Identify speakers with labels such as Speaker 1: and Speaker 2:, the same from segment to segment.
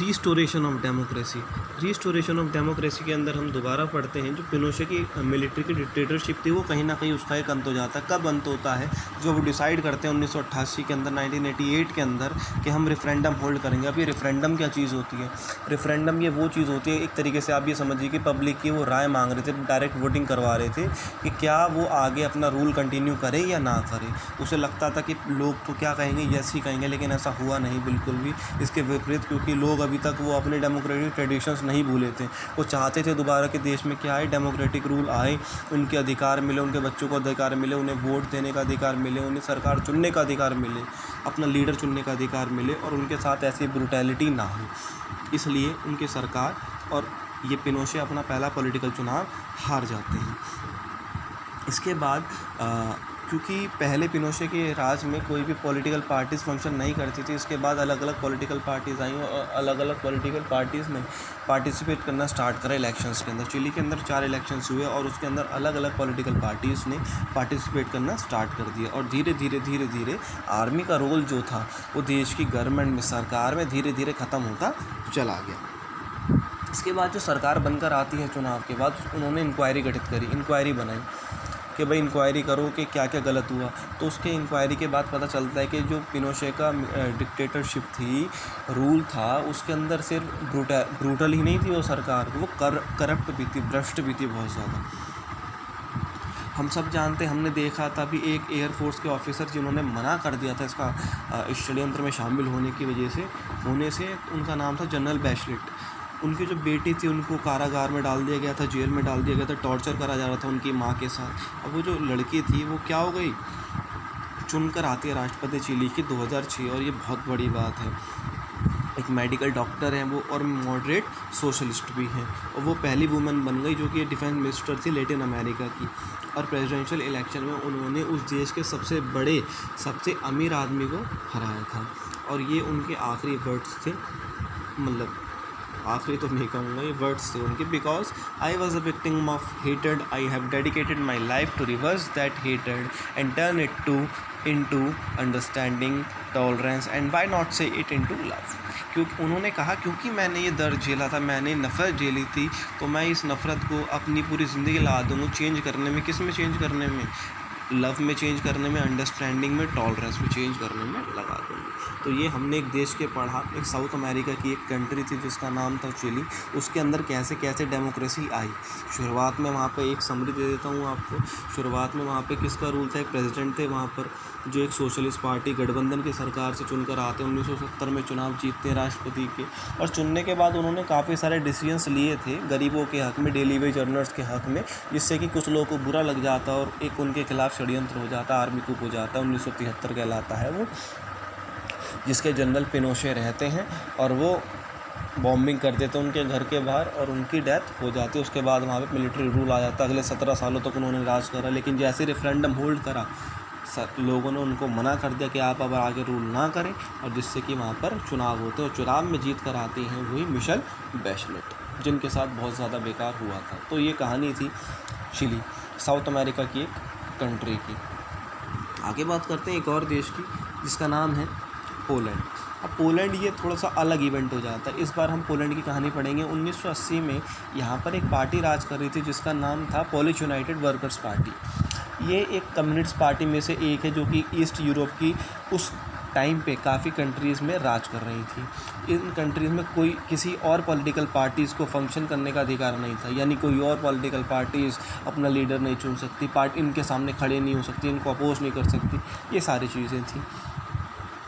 Speaker 1: Restoration of democracy. Restoration of democracy के अंदर हम दोबारा पढ़ते हैं जो पिनोशे की मिलिट्री की डिक्टेटरशिप थी वो कहीं ना कहीं उसका एक अंत हो जाता है। कब अंत होता है? जो वो डिसाइड करते हैं 1988 के अंदर, 1988 के अंदर, कि हम रेफरेंडम होल्ड करेंगे। अब ये रेफरेंडम क्या चीज़ होती है? रेफरेंडम ये वो चीज़ होती है, एक तरीके से आप ये समझिए कि पब्लिक की वो राय मांग रहे थे, डायरेक्ट वोटिंग करवा रहे थे कि क्या वो आगे अपना रूल कंटिन्यू करे या ना करे। उसे लगता था कि लोग तो क्या कहेंगे, यस ही कहेंगे, लेकिन ऐसा हुआ नहीं बिल्कुल भी, इसके विपरीत, क्योंकि लोग अभी तक वो अपने डेमोक्रेटिक ट्रेडिशंस नहीं भूले थे। वो चाहते थे दोबारा के देश में क्या आए, डेमोक्रेटिक रूल आए, उनके अधिकार मिले, उनके बच्चों को अधिकार मिले, उन्हें वोट देने का अधिकार मिले, उन्हें सरकार चुनने का अधिकार मिले, अपना लीडर चुनने का अधिकार मिले, और उनके साथ ऐसी ब्रूटैलिटी ना हो। इसलिए उनकी सरकार और ये पिनोशे अपना पहला पॉलिटिकल चुनाव हार जाते हैं। इसके बाद क्योंकि पहले पिनोशे के राज में कोई भी पॉलिटिकल पार्टीज़ फंक्शन नहीं करती थी, इसके बाद अलग अलग पॉलिटिकल पार्टीज़ आई और अलग अलग पॉलिटिकल पार्टीज़ ने पार्टिसिपेट करना स्टार्ट करा इलेक्शंस के अंदर। चिली के अंदर 4 इलेक्शंस हुए और उसके अंदर अलग अलग पॉलिटिकल पार्टीज़ ने पार्टिसिपेट करना स्टार्ट कर दिया, और धीरे धीरे आर्मी का रोल जो था वो देश की गवर्नमेंट में, सरकार में धीरे धीरे ख़त्म होता चला गया। इसके बाद जो सरकार बनकर आती है चुनाव के बाद, उन्होंने इंक्वायरी गठित करी, इंक्वायरी बनाई कि भाई इंक्वायरी करो कि क्या क्या गलत हुआ। तो उसके इंक्वायरी के बाद पता चलता है कि जो पिनोशे का डिक्टेटरशिप थी, रूल था, उसके अंदर सिर्फ ब्रूटल ही नहीं थी वो सरकार, वो करप्ट भी थी, भ्रष्ट भी थी बहुत ज़्यादा। हम सब जानते, हमने देखा था भी एक एयरफोर्स के ऑफिसर जिन्होंने मना कर दिया था इसका इस षड्यंत्र में शामिल होने की वजह से, उनका नाम था जनरल बैचलेट। उनकी जो बेटी थी उनको कारागार में डाल दिया गया था, जेल में डाल दिया गया था, टॉर्चर करा जा रहा था उनकी माँ के साथ। अब वो जो लड़की थी वो क्या हो गई, चुनकर आती है राष्ट्रपति चिली की 2006, और ये बहुत बड़ी बात है। एक मेडिकल डॉक्टर हैं वो, और मॉडरेट सोशलिस्ट भी हैं, और वो पहली वुमेन बन गई जो कि डिफेंस मिनिस्टर थी लेटिन अमेरिका की। और प्रेसिडेंशियल इलेक्शन में उन्होंने उस देश के सबसे बड़े, सबसे अमीर आदमी को हराया था। और ये उनके आखिरी वर्ड्स थे, मतलब आखिरी तो नहीं कहूँगा, ये वर्ड्स थे उनके, because I was a victim of hated, I have dedicated my life to reverse that hated and turn it into understanding, tolerance and why not say it into love. क्योंकि उन्होंने कहा, क्योंकि मैंने ये दर्द झेला था, मैंने नफ़रत झेली थी, तो मैं इस नफ़रत को अपनी पूरी ज़िंदगी लगा दूँगा चेंज करने में। किस में चेंज करने में? लव में चेंज करने में, अंडरस्टैंडिंग में, टॉलरेंस में चेंज करने में लगा दूँगी। तो ये हमने एक देश के पढ़ा, एक साउथ अमेरिका की एक कंट्री थी जिसका नाम था चिली, उसके अंदर कैसे कैसे डेमोक्रेसी आई। शुरुआत में वहाँ पे एक समरी दे देता हूँ आपको। शुरुआत में वहाँ पे किसका रूल था? एक प्रेसिडेंट थे वहाँ पर, जो एक सोशलिस्ट पार्टी गठबंधन की सरकार से चुनकर आते हैं, 1970 में चुनाव जीतते हैं राष्ट्रपति के। और चुनने के बाद उन्होंने काफ़ी सारे डिसीजंस लिए थे गरीबों के हक़ में, डेली वेज अर्नर्स के हक़ में, जिससे कि कुछ लोगों को बुरा लग जाता और एक उनके खिलाफ षड्यंत्र हो जाता, आर्मी कूप हो जाता। 1973 कहलाता है वो, जिसके जनरल पिनोशे रहते हैं, और वो बॉम्बिंग कर देते उनके घर के बाहर और उनकी डेथ हो जाती है। उसके बाद वहाँ पे मिलिट्री रूल आ जाता है। अगले 17 सालों तक उन्होंने राज करा, लेकिन जैसे रेफरेंडम होल्ड करा, लोगों ने उनको मना कर दिया कि आप अब आगे रूल ना करें, और जिससे कि वहाँ पर चुनाव होते हैं, और चुनाव में जीत कर आती हैं वही मिशेल बैचलेट, जिनके साथ बहुत ज़्यादा बेकार हुआ था। तो ये कहानी थी चिली, साउथ अमेरिका की एक कंट्री की। आगे बात करते हैं एक और देश की, जिसका नाम है पोलैंड। अब पोलैंड ये थोड़ा सा अलग इवेंट हो जाता है। इस बार हम पोलैंड की कहानी पढ़ेंगे। 1980 में यहाँ पर एक पार्टी राज कर रही थी जिसका नाम था पोलिश यूनाइटेड वर्कर्स पार्टी। ये एक कम्युनिस्ट पार्टी में से एक है जो कि ईस्ट यूरोप की उस टाइम पे काफ़ी कंट्रीज़ में राज कर रही थी। इन कंट्रीज़ में कोई किसी और पॉलिटिकल पार्टीज़ को फंक्शन करने का अधिकार नहीं था, यानी कोई और पॉलिटिकल पार्टीज़ अपना लीडर नहीं चुन सकती, पार्टी इनके सामने खड़े नहीं हो सकती, इनको अपोज नहीं कर सकती, ये सारी चीज़ें थी।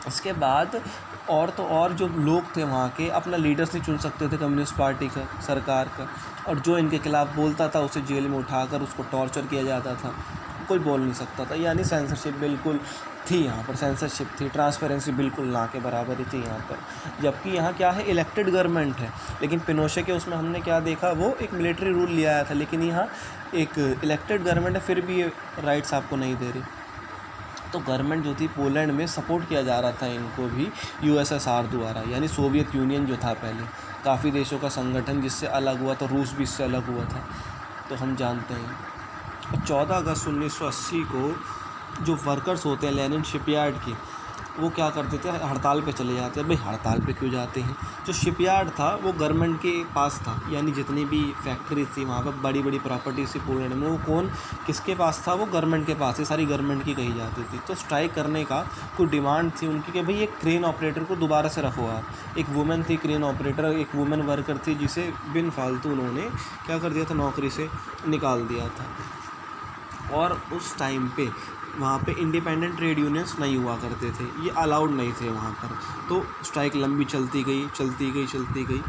Speaker 1: इसके बाद और जो लोग थे वहाँ के, अपना लीडर्स नहीं चुन सकते थे कम्युनिस्ट पार्टी का, सरकार का, और जो इनके खिलाफ़ बोलता था उसे जेल में उठाकर उसको टॉर्चर किया जाता था, कोई बोल नहीं सकता था। यानी सेंसरशिप बिल्कुल थी यहाँ पर, सेंसरशिप थी, ट्रांसपेरेंसी बिल्कुल ना के बराबर ही थी यहाँ पर। जबकि यहाँ क्या है, इलेक्टेड गवर्नमेंट है, लेकिन पिनोशे के उसमें हमने क्या देखा, वो एक मिलिट्री रूल ले आया था, लेकिन यहाँ एक इलेक्टेड गवर्नमेंट है, फिर भी ये राइट्स आपको नहीं दे रही। तो गवर्नमेंट जो थी पोलैंड में, सपोर्ट किया जा रहा था इनको भी USSR द्वारा, यानी सोवियत यूनियन जो था पहले, काफ़ी देशों का संगठन जिससे अलग हुआ, तो रूस भी इससे अलग हुआ था, तो हम जानते हैं। 14 अगस्त 1980 को जो वर्कर्स होते हैं लेनिन शिपयार्ड के, वो क्या करते थे, हड़ताल पे चले जाते हैं। भाई हड़ताल पे क्यों जाते हैं? जो शिपयार्ड था वो गवर्नमेंट के पास था, यानी जितनी भी फैक्ट्री थी वहाँ पर, बड़ी बड़ी प्रॉपर्टीज थी पोलैंड में, वो कौन किसके पास था? वो गवर्नमेंट के पास है, सारी गवर्नमेंट की कही जाती थी। तो स्ट्राइक करने का कोई डिमांड थी उनकी कि भाई एक क्रेन ऑपरेटर को दोबारा से रखो आप। एक वुमेन थी क्रेन ऑपरेटर, एक वुमेन वर्कर थी जिसे बिन फालतू उन्होंने क्या कर दिया था, नौकरी से निकाल दिया था। और उस टाइम पे वहाँ पे इंडिपेंडेंट ट्रेड यूनियंस नहीं हुआ करते थे, ये अलाउड नहीं थे वहाँ पर। तो स्ट्राइक लंबी चलती गई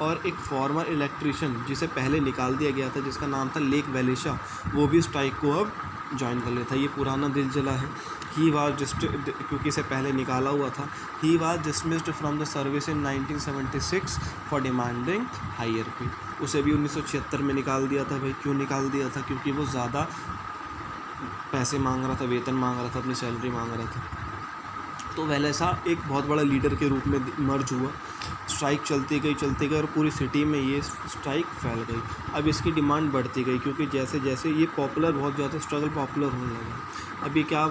Speaker 1: और एक फॉर्मर इलेक्ट्रिशियन जिसे पहले निकाल दिया गया था, जिसका नाम था लेक वेलेशा, वो भी स्ट्राइक को अब ज्वाइन कर लेता। ये पुराना दिल जला है। ही वाज जस्ट, क्योंकि इसे पहले निकाला हुआ था, he was dismissed from the service in 1976 for demanding higher pay. उसे भी 1976 में निकाल दिया था। भाई क्यों निकाल दिया था? क्योंकि वो ज़्यादा पैसे मांग रहा था, वेतन मांग रहा था, अपनी सैलरी मांग रहा था। तो वेलेसा एक बहुत बड़ा लीडर के रूप में मर्ज हुआ। स्ट्राइक चलती गई और पूरी सिटी में ये स्ट्राइक फैल गई। अब इसकी डिमांड बढ़ती गई, क्योंकि जैसे जैसे ये पॉपुलर, बहुत ज़्यादा स्ट्रगल पॉपुलर होने लगा। अब ये क्या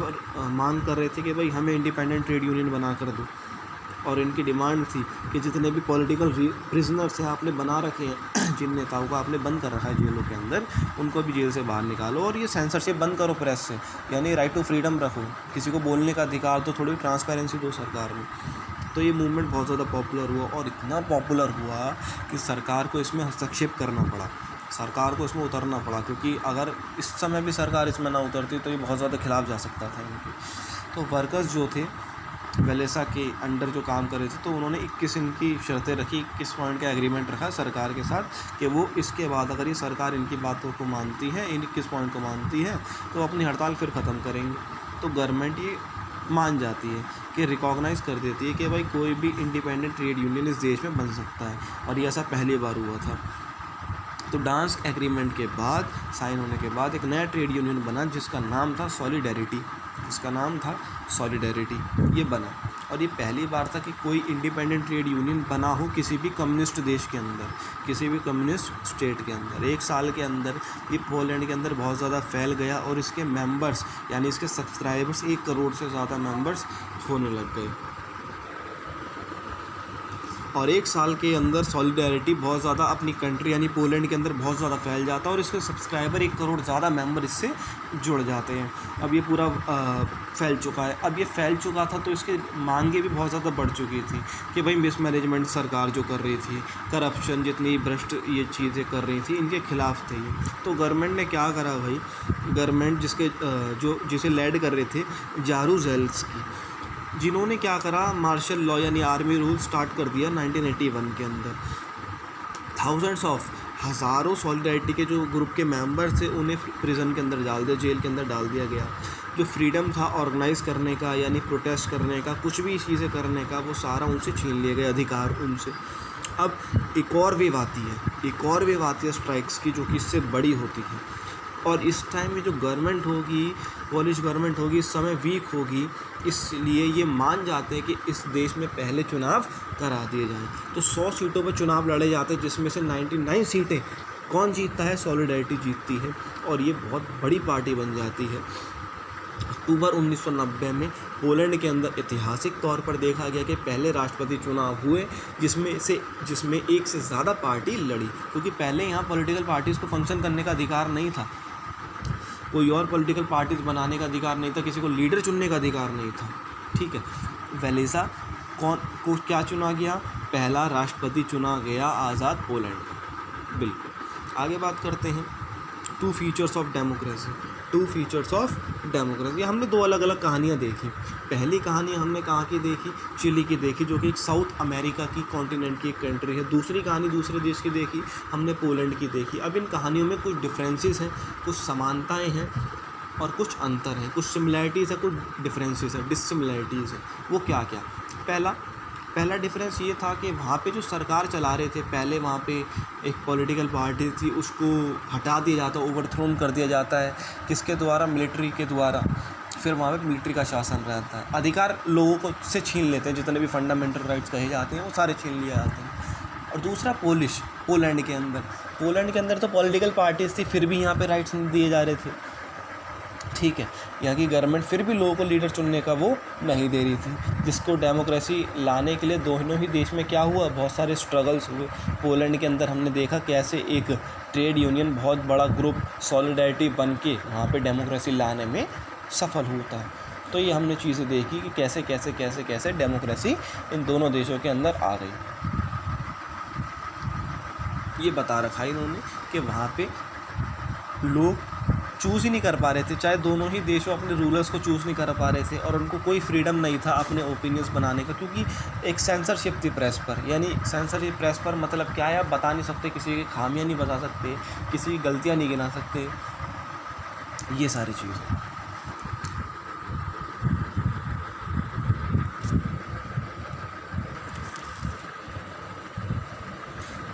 Speaker 1: मांग कर रहे थे कि भाई हमें इंडिपेंडेंट ट्रेड यूनियन बना कर दो। और इनकी डिमांड थी कि जितने भी पॉलिटिकल प्रिजनर्स हैं आपने बना रखे हैं, जिन नेताओं को आपने बंद कर रखा है जेलों के अंदर, उनको भी जेल से बाहर निकालो। और ये सेंसरशिप बंद करो प्रेस से, यानी राइट टू फ्रीडम रखो, किसी को बोलने का अधिकार, तो थोड़ी ट्रांसपेरेंसी दो सरकार में। तो ये मूवमेंट बहुत ज़्यादा पॉपुलर हुआ और इतना पॉपुलर हुआ कि सरकार को इसमें हस्तक्षेप करना पड़ा, सरकार को इसमें उतरना पड़ा, क्योंकि अगर इस समय भी सरकार इसमें ना उतरती तो ये बहुत ज़्यादा खिलाफ जा सकता था इनके। तो वर्कर्स जो थे वेलेसा के अंडर जो काम कर रहे थे, तो उन्होंने 21 इनकी शर्तें रखी, 21 पॉइंट का एग्रीमेंट रखा सरकार के साथ कि वो इसके बाद अगर ये सरकार इनकी बातों को मानती है, इन 21 पॉइंट को मानती है, तो अपनी हड़ताल फिर ख़त्म करेंगे। तो गवर्नमेंट ये मान जाती है कि रिकॉग्नाइज़ कर देती है कि भाई कोई भी इंडिपेंडेंट ट्रेड यूनियन इस देश में बन सकता है, और ये ऐसा पहली बार हुआ था। तो डांस एग्रीमेंट के बाद, साइन होने के बाद, एक नया ट्रेड यूनियन बना जिसका नाम था सॉलिडेरिटी, ये बना। और ये पहली बार था कि कोई इंडिपेंडेंट ट्रेड यूनियन बना हो किसी भी कम्युनिस्ट देश के अंदर, किसी भी कम्युनिस्ट स्टेट के अंदर। 1 साल के अंदर ये पोलैंड के अंदर बहुत ज़्यादा फैल गया और इसके मेंबर्स, यानी इसके सब्सक्राइबर्स 1 करोड़ से ज़्यादा मेंबर्स होने लग गए। और 1 साल के अंदर सॉलिडेरिटी बहुत ज़्यादा अपनी कंट्री यानी पोलैंड के अंदर बहुत ज़्यादा फैल जाता है और इसके सब्सक्राइबर 1 करोड़ ज़्यादा मेंबर इससे जुड़ जाते हैं। अब ये पूरा फैल चुका है। अब ये फैल चुका था तो इसके मांगे भी बहुत ज़्यादा बढ़ चुकी थी कि भाई मिसमैनेजमेंट सरकार जो कर रही थी, करप्शन, जितनी भ्रष्ट ये चीज़ें कर रही थी, इनके खिलाफ थे ये। तो गवर्नमेंट ने क्या करा भाई, गवर्नमेंट जिसे लीड कर रहे थे जारूज़ेल्स्की, जिन्होंने क्या करा, मार्शल लॉ यानी आर्मी रूल स्टार्ट कर दिया 1981 के अंदर। हज़ारों सॉलिडेरिटी के जो ग्रुप के मेंबर थे उन्हें प्रिजन के अंदर डाल दिया, जेल के अंदर डाल दिया गया। जो फ्रीडम था ऑर्गेनाइज़ करने का, यानी प्रोटेस्ट करने का, कुछ भी चीज़ें करने का, वो सारा उनसे छीन लिए गए अधिकार उनसे। अब एक और वेव आती है स्ट्राइक्स की, जो कि इससे बड़ी होती है। और इस टाइम में जो गवर्नमेंट होगी, पोलिश गवर्नमेंट होगी, इस समय वीक होगी, इसलिए ये मान जाते हैं कि इस देश में पहले चुनाव करा दिए जाएं। तो 100 सीटों पर चुनाव लड़े जाते हैं, जिसमें से 99 सीटें कौन जीतता है, सॉलिडेरिटी जीतती है और ये बहुत बड़ी पार्टी बन जाती है। अक्टूबर 1990 में पोलैंड के अंदर ऐतिहासिक तौर पर देखा गया कि पहले राष्ट्रपति चुनाव हुए जिसमें एक से ज़्यादा पार्टी लड़ी, क्योंकि पहले यहाँ पॉलिटिकल पार्टीज़ को फंक्शन करने का अधिकार नहीं था, कोई और पॉलिटिकल पार्टीज बनाने का अधिकार नहीं था, किसी को लीडर चुनने का अधिकार नहीं था। ठीक है, वेलेसा को क्या चुना गया, पहला राष्ट्रपति चुना गया आज़ाद पोलैंड का। बिल्कुल, आगे बात करते हैं टू फीचर्स ऑफ डेमोक्रेसी। हमने 2 अलग अलग कहानियाँ देखी। पहली कहानी हमने कहाँ की देखी, चिली की देखी, जो कि एक साउथ अमेरिका की कॉन्टिनेंट की एक कंट्री है। दूसरी कहानी दूसरे देश की देखी हमने, पोलैंड की देखी। अब इन कहानियों में कुछ डिफरेंसेस हैं, कुछ समानताएं हैं और कुछ अंतर हैं, कुछ सिमिलैरिटीज़ है, कुछ डिफरेंसेस है, डिससिमिलैरिटीज़ है। वो क्या क्या, पहला डिफरेंस ये था कि वहाँ पे जो सरकार चला रहे थे, पहले वहाँ पे एक पॉलिटिकल पार्टी थी, उसको हटा दिया जाता, ओवरथ्रोन कर दिया जाता है, किसके द्वारा, मिलिट्री के द्वारा। फिर वहाँ पे मिलिट्री का शासन रहता है, अधिकार लोगों को से छीन लेते हैं, जितने भी फंडामेंटल राइट्स कहे जाते हैं वो सारे छीन लिए जाते हैं। और दूसरा पोलैंड के अंदर तो पॉलिटिकल पार्टीज थी, फिर भी यहाँ पे राइट्स नहीं दिए जा रहे थे। ठीक है, यहाँ की गवर्नमेंट फिर भी लोगों को लीडर चुनने का वो नहीं दे रही थी, जिसको डेमोक्रेसी लाने के लिए दोनों ही देश में क्या हुआ, बहुत सारे स्ट्रगल्स हुए। पोलैंड के अंदर हमने देखा कैसे एक ट्रेड यूनियन बहुत बड़ा ग्रुप सॉलिडारिटी बन के वहाँ पे डेमोक्रेसी लाने में सफल होता है। तो ये हमने चीज़ें देखी कि कैसे कैसे कैसे कैसे डेमोक्रेसी इन दोनों देशों के अंदर आ गई। ये बता रखा है इन्होंने कि वहाँ पे लोग चूज़ ही नहीं कर पा रहे थे, चाहे दोनों ही देशों अपने रूलर्स को चूज़ नहीं कर पा रहे थे, और उनको कोई फ्रीडम नहीं था अपने ओपिनियंस बनाने का, क्योंकि एक सेंसरशिप थी प्रेस पर। यानी सेंसरशिप प्रेस पर मतलब क्या है, आप बता नहीं सकते, किसी की खामियां नहीं बता सकते, किसी की गलतियां नहीं गिना सकते, ये सारी चीज़ें।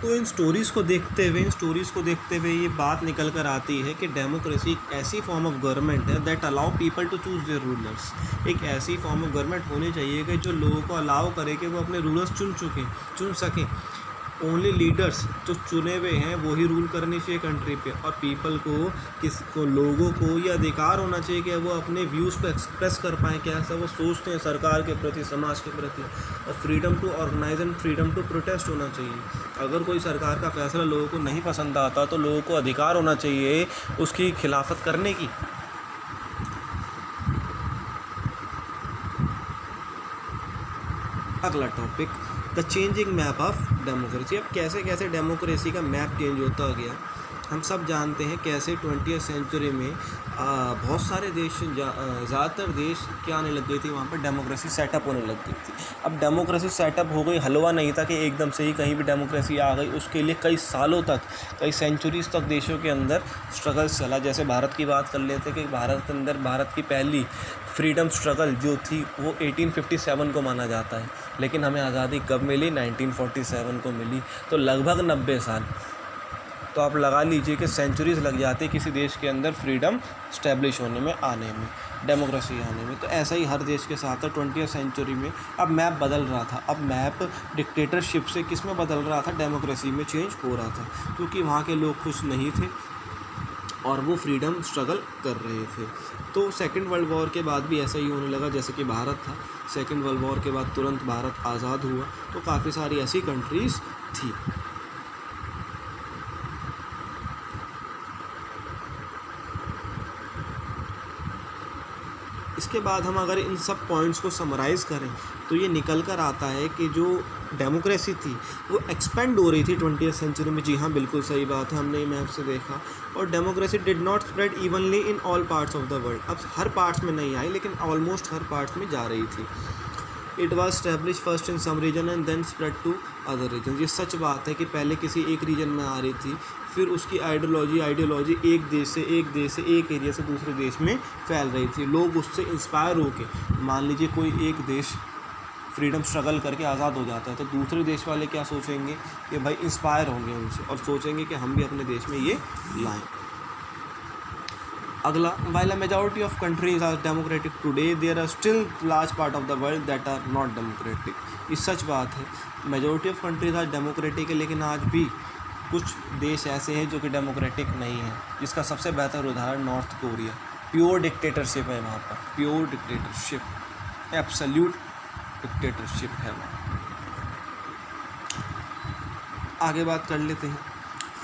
Speaker 1: तो इन स्टोरीज़ को देखते हुए ये बात निकल कर आती है कि डेमोक्रेसी एक ऐसी फॉर्म ऑफ गवर्नमेंट है that allow people to choose their rulers. एक ऐसी फॉर्म ऑफ गवर्नमेंट होनी चाहिए कि जो लोगों को अलाउ करे कि वो अपने रूलर्स चुन सकें। ओनली लीडर्स जो चुने हुए हैं वो ही रूल करनी चाहिए कंट्री पे, और पीपल को लोगों को ये अधिकार होना चाहिए कि वो अपने व्यूज़ को एक्सप्रेस कर पाएँ, कैसा वो सोचते हैं सरकार के प्रति, समाज के प्रति। और freedom to organise and freedom to protest होना चाहिए। अगर कोई सरकार का फैसला लोगों को नहीं पसंद आता तो लोगों को अधिकार होना चाहिए उसकी खिलाफत करने की। अगला topic, the changing map of democracy. अब कैसे कैसे डेमोक्रेसी का मैप चेंज होता गया। हम सब जानते हैं कैसे 20वीं सेंचुरी में बहुत सारे देश, ज़्यादातर देश क्या आने लग गई थी, वहाँ पर डेमोक्रेसी सेटअप होने लग गई थी। अब डेमोक्रेसी सेटअप हो गई, हलवा नहीं था कि एकदम से ही कहीं भी डेमोक्रेसी आ गई। उसके लिए कई सालों तक, कई सेंचुरीज़ तक देशों के अंदर स्ट्रगल्स चला। जैसे भारत की बात कर लेते कि भारत के अंदर भारत की पहली फ्रीडम स्ट्रगल जो थी वो 1857 को माना जाता है, लेकिन हमें आज़ादी कब मिली, 1947 को मिली। तो लगभग 90 साल, तो आप लगा लीजिए कि सेंचुरीज़ लग जाती है किसी देश के अंदर फ्रीडम स्टैब्लिश होने में, आने में, डेमोक्रेसी आने में। तो ऐसा ही हर देश के साथ था 20वीं सेंचुरी में। अब मैप बदल रहा था, अब मैप डिक्टेटरशिप से किस में बदल रहा था, डेमोक्रेसी में चेंज हो रहा था, क्योंकि वहाँ के लोग खुश नहीं थे और वो फ्रीडम स्ट्रगल कर रहे थे। तो सेकेंड वर्ल्ड वॉर के बाद भी ऐसा ही होने लगा, जैसे कि भारत था। सेकेंड वर्ल्ड वॉर के बाद तुरंत भारत आज़ाद हुआ, तो काफ़ी सारी ऐसी कंट्रीज़ थी। इसके बाद हम अगर इन सब पॉइंट्स को समराइज़ करें तो ये निकल कर आता है कि जो डेमोक्रेसी थी वो एक्सपेंड हो रही थी 20वीं सेंचुरी में। जी हाँ, बिल्कुल सही बात है, हमने ये मैप से देखा। और democracy did not spread evenly in all parts of the world. अब हर पार्ट्स में नहीं आई, लेकिन ऑलमोस्ट हर पार्ट्स में जा रही थी। It was establish first in some region and then spread to other region. ये सच बात है कि पहले किसी एक रीजन में आ रही थी, फिर उसकी आइडियोलॉजी एक देश से एक एरिया से दूसरे देश में फैल रही थी। लोग उससे इंस्पायर होके, मान लीजिए कोई एक देश फ्रीडम स्ट्रगल करके आज़ाद हो जाता है, तो दूसरे देश वाले क्या सोचेंगे कि भाई इंस्पायर होंगे उनसे और सोचेंगे कि हम भी अपने देश में ये लाएं। अगला, while a majority of countries are democratic today, there are still large part of the world that are not democratic। ये सच बात है, मेजॉरिटी ऑफ कंट्रीज आज डेमोक्रेटिक है, लेकिन आज भी कुछ देश ऐसे हैं जो कि डेमोक्रेटिक नहीं है, जिसका सबसे बेहतर उदाहरण नॉर्थ कोरिया। प्योर डिक्टेटरशिप है वहाँ पर, प्योर डिक्टेटरशिप, एब्सोल्यूट डिक्टेटरशिप है वहाँ। आगे बात कर लेते हैं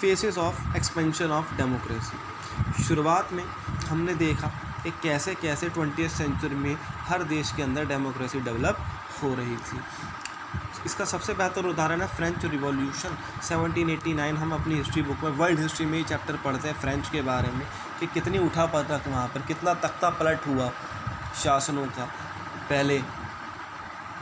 Speaker 1: faces of expansion of democracy. शुरुआत में हमने देखा कि कैसे कैसे 20वीं सेंचुरी में हर देश के अंदर डेमोक्रेसी डेवलप हो रही थी। इसका सबसे बेहतर उदाहरण है फ्रेंच रिवॉल्यूशन 1789। हम अपनी हिस्ट्री बुक में, वर्ल्ड हिस्ट्री में ये चैप्टर पढ़ते हैं फ्रेंच के बारे में कि कितनी उठापटक वहाँ पर, कितना तख्ता पलट हुआ शासनों का। पहले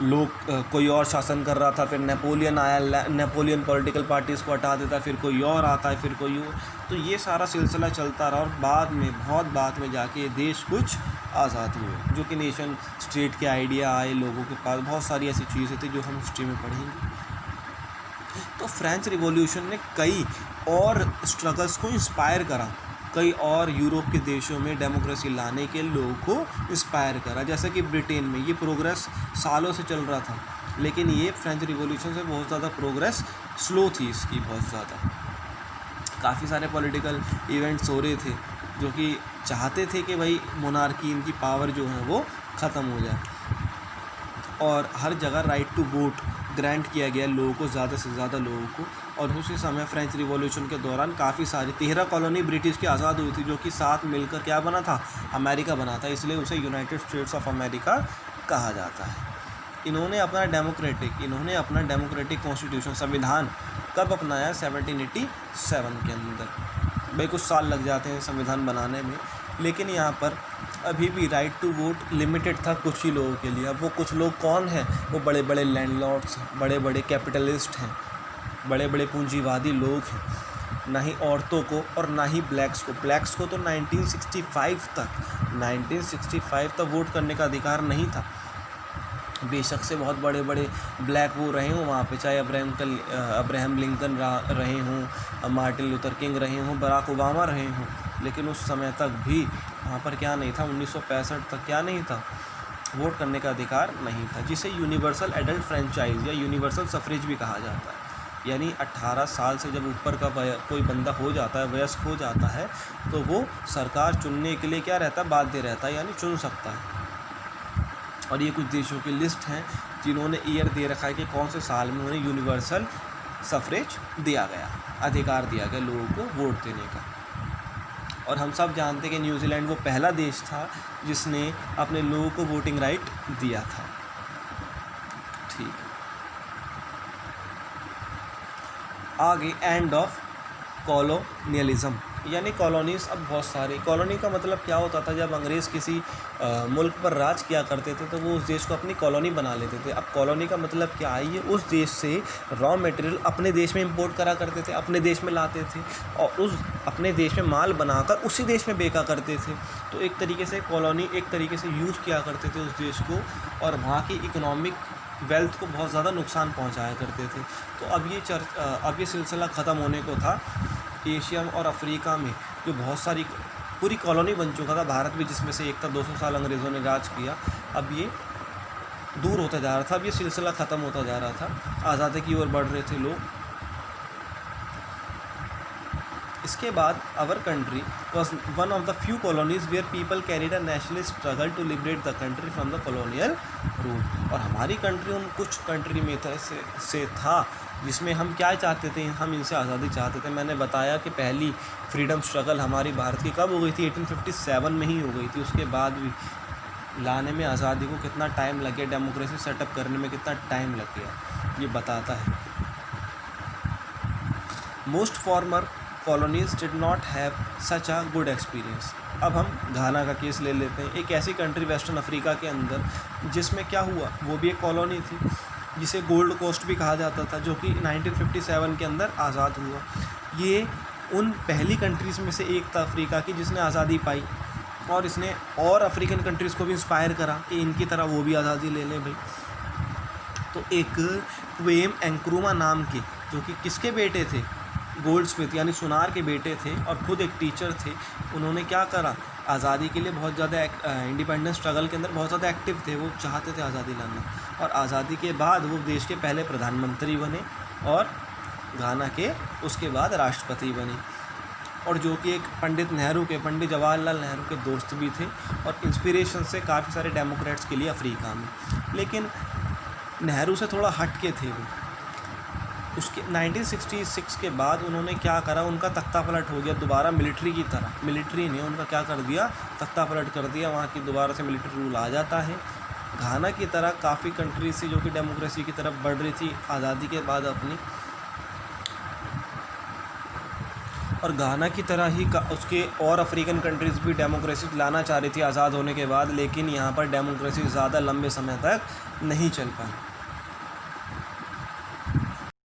Speaker 1: लोग कोई और शासन कर रहा था, फिर नेपोलियन आया, नेपोलियन पॉलिटिकल पार्टीज़ को हटा देता, फिर कोई और आता है, फिर कोई और। तो ये सारा सिलसिला चलता रहा और बाद में, बहुत बाद में जाके ये देश कुछ आज़ाद हुए, जो कि नेशन स्टेट के आइडिया आए लोगों के पास। बहुत सारी ऐसी चीज़ें थी जो हम हिस्ट्री में पढ़ेंगे। तो फ्रेंच रिवॉल्यूशन ने कई और स्ट्रगल्स को इंस्पायर करा, कई और यूरोप के देशों में डेमोक्रेसी लाने के लोगों को इंस्पायर करा। जैसे कि ब्रिटेन में ये प्रोग्रेस सालों से चल रहा था, लेकिन ये फ्रेंच रिवॉल्यूशन से बहुत ज़्यादा प्रोग्रेस स्लो थी इसकी, बहुत ज़्यादा। काफ़ी सारे पॉलिटिकल इवेंट्स हो रहे थे जो कि चाहते थे कि भाई मोनार्की, इनकी पावर जो है वो ख़त्म हो जाए। और हर जगह राइट टू वोट ग्रांट किया गया लोगों को, ज़्यादा से ज़्यादा लोगों को। और उसी समय फ्रेंच रिवॉल्यूशन के दौरान काफ़ी सारी 13 कॉलोनी ब्रिटिश की आज़ाद हुई थी, जो कि साथ मिलकर क्या बना था, अमेरिका बना था, इसलिए उसे यूनाइटेड स्टेट्स ऑफ अमेरिका कहा जाता है। इन्होंने अपना डेमोक्रेटिक कॉन्स्टिट्यूशन, संविधान कब अपनाया, 1787 के अंदर। भाई कुछ साल लग जाते हैं संविधान बनाने में, लेकिन यहाँ पर अभी भी राइट टू वोट लिमिटेड था कुछ ही लोगों के लिए। अब वो कुछ लोग कौन हैं, वो बड़े बड़े लैंडलॉर्ड्स हैं, बड़े बड़े कैपिटलिस्ट हैं, बड़े बड़े पूंजीवादी लोग हैं। ना ही औरतों को और ना ही ब्लैक्स को तो 1965 तक वोट करने का अधिकार नहीं था। बेशक से बहुत बड़े बड़े ब्लैक वो रहे हों वहाँ पे, चाहे अब्राहम लिंकन रहे हों, मार्टिन लूथर किंग रहे हों, बराक ओबामा रहे हों, लेकिन उस समय तक भी वहाँ पर क्या नहीं था, 1965 तक क्या नहीं था, वोट करने का अधिकार नहीं था, जिसे यूनिवर्सल एडल्ट फ्रेंचाइज या यूनिवर्सल सफरेज भी कहा जाता है। यानी 18 साल से जब ऊपर का कोई बंदा हो जाता है, वयस्क हो जाता है, तो वो सरकार चुनने के लिए क्या रहता है, बाध्य रहता है, यानी चुन सकता है। और ये कुछ देशों की लिस्ट हैं जिन्होंने ईयर दे रखा है कि कौन से साल में उन्हें यूनिवर्सल सफरेज दिया गया, अधिकार दिया गया लोगों को वोट देने का। और हम सब जानते हैं कि न्यूजीलैंड वो पहला देश था जिसने अपने लोगों को वोटिंग राइट दिया था। ठीक है, आगे एंड ऑफ कॉलोनियलिज्म, यानी कॉलोनीज़। अब बहुत सारी कॉलोनी का मतलब क्या होता था, जब अंग्रेज़ किसी मुल्क पर राज किया करते थे तो वो उस देश को अपनी कॉलोनी बना लेते थे। अब कॉलोनी का मतलब क्या है, ये उस देश से रॉ मटेरियल अपने देश में इंपोर्ट करा करते थे, अपने देश में लाते थे और उस अपने देश में माल बनाकर उसी देश में बेचा करते थे। तो एक तरीके से कॉलोनी एक तरीके से यूज़ किया करते थे उस देश को, और वहाँ की इकोनॉमिक वेल्थ को बहुत ज़्यादा नुकसान पहुँचाया करते थे। तो अब ये सिलसिला ख़त्म होने को था। एशिया और अफ्रीका में जो बहुत सारी पूरी कॉलोनी बन चुका था, भारत भी जिसमें से एक था, 200 साल अंग्रेज़ों ने राज किया, अब ये दूर होता जा रहा था, अब ये सिलसिला ख़त्म होता जा रहा था, आज़ादी की ओर बढ़ रहे थे लोग। इसके बाद our country was one of the few colonies where people carried a nationalist struggle to liberate the country from the colonial rule. और हमारी कंट्री उन कुछ कंट्री में से था जिसमें हम क्या चाहते थे, हम इनसे आज़ादी चाहते थे। मैंने बताया कि पहली फ्रीडम स्ट्रगल हमारी भारत की कब हो गई थी, 1857 में ही हो गई थी। उसके बाद भी लाने में आज़ादी को कितना टाइम लग गया, डेमोक्रेसी सेटअप करने में कितना टाइम लग गया, ये बताता है। Most farmer colonies did not have such a good experience. अब हम घाना का केस ले लेते हैं, एक ऐसी कंट्री वेस्टर्न अफ्रीका के अंदर जिसमें क्या हुआ, वो भी एक कॉलोनी थी जिसे गोल्ड कोस्ट भी कहा जाता था, जो कि 1957 के अंदर आज़ाद हुआ। ये उन पहली कंट्रीज़ में से एक था अफ्रीका की जिसने आज़ादी पाई, और इसने और अफ्रीकन कंट्रीज़ को भी इंस्पायर करा कि इनकी तरह वो भी आज़ादी ले लें भाई। तो एक क्वेम एंक्रुमा नाम के, जो कि किसके बेटे थे, गोल्डस्मिथ यानी सुनार के बेटे थे और ख़ुद एक टीचर थे, उन्होंने क्या करा, आज़ादी के लिए बहुत ज़्यादा इंडिपेंडेंस स्ट्रगल के अंदर बहुत ज़्यादा एक्टिव थे, वो चाहते थे आज़ादी लाना। और आज़ादी के बाद वो देश के पहले प्रधानमंत्री बने और घाना के उसके बाद राष्ट्रपति बने, और जो कि एक पंडित जवाहरलाल नेहरू के दोस्त भी थे, और इंस्पिरेशन से काफ़ी सारे डेमोक्रेट्स के लिए अफ्रीका में। लेकिन नेहरू से थोड़ा हट के थे वो। उसके 1966 के बाद उन्होंने क्या करा, उनका तख्ता पलट हो गया दोबारा मिलिट्री की तरह। मिलिट्री ने उनका क्या कर दिया, तख्ता पलट कर दिया, वहाँ की दोबारा से मिलिट्री रूल आ जाता है। घाना की तरह काफ़ी कंट्रीज थी जो कि डेमोक्रेसी की तरफ बढ़ रही थी आज़ादी के बाद अपनी, और घाना की तरह ही उसके और अफ्रीकन कंट्रीज़ भी डेमोक्रेसी लाना चाह रही थी आज़ाद होने के बाद, लेकिन यहाँ पर डेमोक्रेसी ज़्यादा लंबे समय तक नहीं चल पाई।